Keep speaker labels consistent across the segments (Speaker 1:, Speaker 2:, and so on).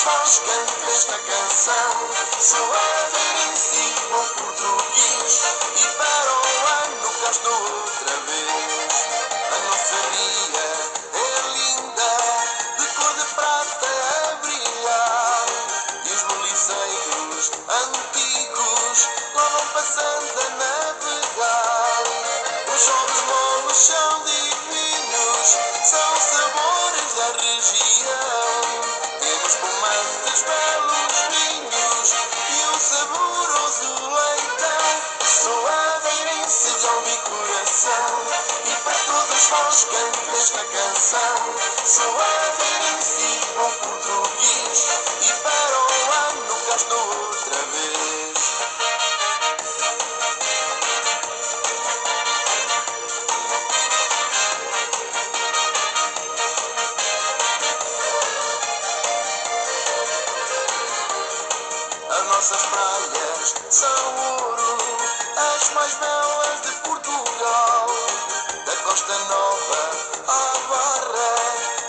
Speaker 1: vós cantam esta canção. Sou aveirense e bom português, e para o ano cá estou outra vez. A nossa ria é linda, de cor de prata a brilhar, e os moliceiros antigos lá vão passando a navegar. Os jovens molos são divinos, são sabores da região. Temos espumantes, belos vinhos e um saboroso leitão. Sou aveirense de alma e coração, e para todos vós canto esta canção. Sou aveirense e bom português, e para o ano cá estou outra vez. As nossas praias são ouro, as mais belas de Portugal. Da Costa Nova à Barra,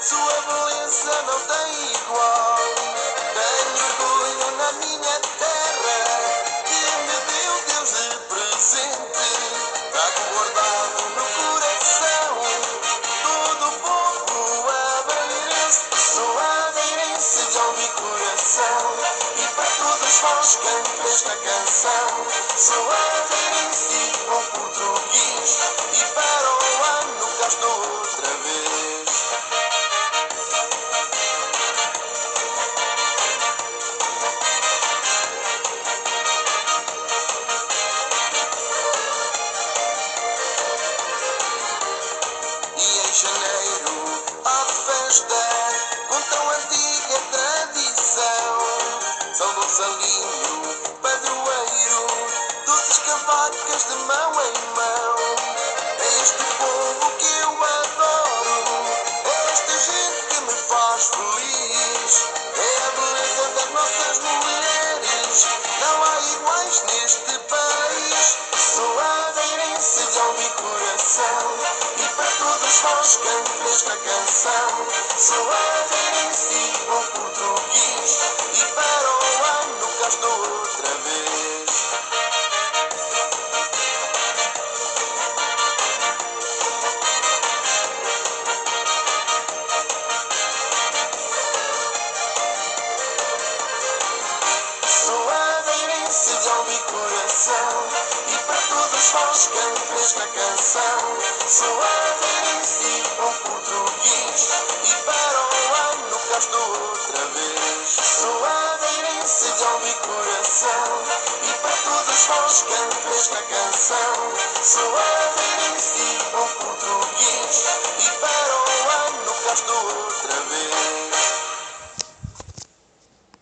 Speaker 1: sua beleza não tem igual. Tenho orgulho na minha terra, que me deu Deus de presente. Trago guardado no coração todo o povo aveirense. Sou aveirense de alma e coração, e para todos vós canto esta canção. Sou aveirense e bom português, e para o ano cá estou outra vez. E em janeiro há festa com tão antiga tradição. São Gonçalinho, padroeiro, doces cavacas de mão em mão. É este povo que eu adoro, é esta gente que me faz feliz. É a beleza das nossas mulheres, não há iguais neste país. Sou aveirense de alma e coração, e para todos vós canto esta canção. Sou aveirense e bom português, e para o ano cá estou outra vez. Sou aveirense de alma e coração, e para todos vós canto esta canção. Sou aveirense e bom português, e para o ano cá estou outra vez. Sou aveirense de alma e coração, e para todos vós canto esta canção. Sou aveirense